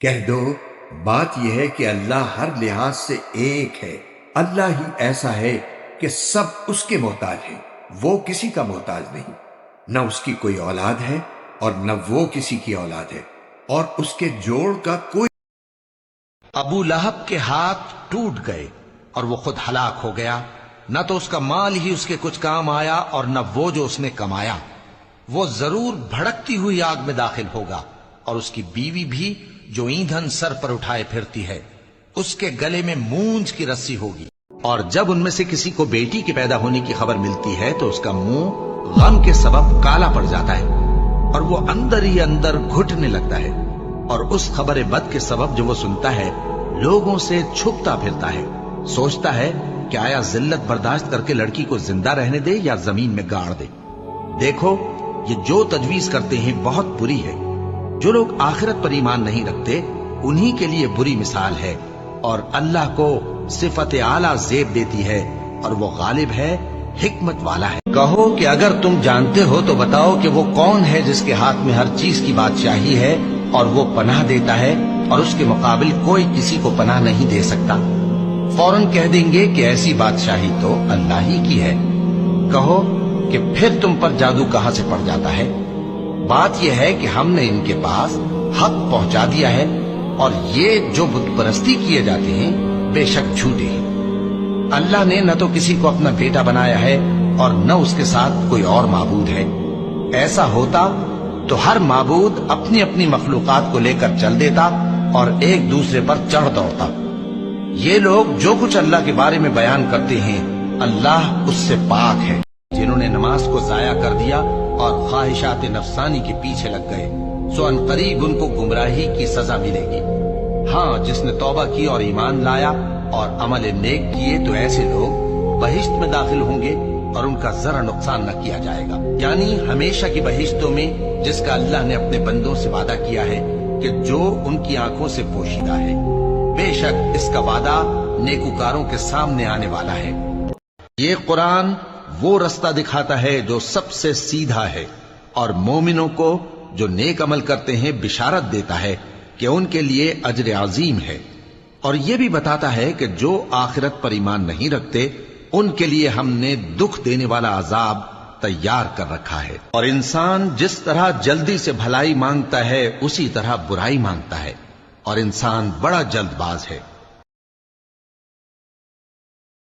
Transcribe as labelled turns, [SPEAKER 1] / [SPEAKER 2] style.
[SPEAKER 1] کہہ دو بات یہ ہے کہ اللہ ہر لحاظ سے ایک ہے، اللہ ہی ایسا ہے کہ سب اس کے محتاج ہیں، وہ کسی کا محتاج نہیں، نہ اس کی کوئی اولاد ہے اور نہ وہ کسی کی اولاد ہے، اور اس کے جوڑ کا کوئی۔
[SPEAKER 2] ابو لہب کے ہاتھ ٹوٹ گئے اور وہ خود ہلاک ہو گیا، نہ تو اس کا مال ہی اس کے کچھ کام آیا اور نہ وہ جو اس نے کمایا۔ وہ ضرور بھڑکتی ہوئی آگ میں داخل ہوگا، اور اس کی بیوی بھی جو ایندھن سر پر اٹھائے پھرتی ہے، اس کے گلے میں مونج کی رسی ہوگی۔ اور جب ان میں سے کسی کو بیٹی کے پیدا ہونے کی خبر ملتی ہے تو اس کا منہ غم کے سبب کالا پڑ جاتا ہے، اور وہ اندر ہی اندر گھٹنے لگتا ہے، اور اس خبر بد کے سبب جو وہ سنتا ہے لوگوں سے چھپتا پھرتا ہے، سوچتا ہے کہ آیا ذلت برداشت کر کے لڑکی کو زندہ رہنے دے یا زمین میں گاڑ دے۔ دیکھو یہ جو تجویز کرتے ہیں بہت بری ہے۔ جو لوگ آخرت پر ایمان نہیں رکھتے انہی کے لیے بری مثال ہے، اور اللہ کو صفت اعلیٰ زیب دیتی ہے، اور وہ غالب ہے، حکمت والا ہے۔ کہو کہ اگر تم جانتے ہو تو بتاؤ کہ وہ کون ہے جس کے ہاتھ میں ہر چیز کی بادشاہی ہے، اور وہ پناہ دیتا ہے اور اس کے مقابل کوئی کسی کو پناہ نہیں دے سکتا۔ فوراً کہہ دیں گے کہ ایسی بادشاہی تو اللہ ہی کی ہے۔ کہو کہ پھر تم پر جادو کہاں سے پڑ جاتا ہے؟ بات یہ ہے کہ ہم نے ان کے پاس حق پہنچا دیا ہے، اور یہ جو بت پرستی کیے جاتے ہیں بے شک جھوٹے ہیں۔ اللہ نے نہ تو کسی کو اپنا بیٹا بنایا ہے اور نہ اس کے ساتھ کوئی اور معبود ہے۔ ایسا ہوتا تو ہر معبود اپنی اپنی مخلوقات کو لے کر چل دیتا اور ایک دوسرے پر چڑھ دوڑتا۔ یہ لوگ جو کچھ اللہ کے بارے میں بیان کرتے ہیں اللہ اس سے پاک ہے۔ جنہوں نے نماز کو ضائع کر دیا اور خواہشات نفسانی کے پیچھے لگ گئے، سو ان قریب ان کو گمراہی کی سزا ملے گی۔ ہاں جس نے توبہ کی اور ایمان لایا اور عمل نیک کیے تو ایسے لوگ بہشت میں داخل ہوں گے اور ان کا ذرا نقصان نہ کیا جائے گا، یعنی ہمیشہ کی بہشتوں میں جس کا اللہ نے اپنے بندوں سے وعدہ کیا ہے کہ جو ان کی آنکھوں سے پوشیدہ ہے۔ بے شک اس کا وعدہ نیکوکاروں کے سامنے آنے والا ہے۔ یہ قرآن وہ رستہ دکھاتا ہے جو سب سے سیدھا ہے، اور مومنوں کو جو نیک عمل کرتے ہیں بشارت دیتا ہے کہ ان کے لیے اجر عظیم ہے، اور یہ بھی بتاتا ہے کہ جو آخرت پر ایمان نہیں رکھتے ان کے لیے ہم نے دکھ دینے والا عذاب تیار کر رکھا ہے۔ اور انسان جس طرح جلدی سے بھلائی مانگتا ہے اسی طرح برائی مانگتا ہے، اور انسان بڑا جلد باز ہے۔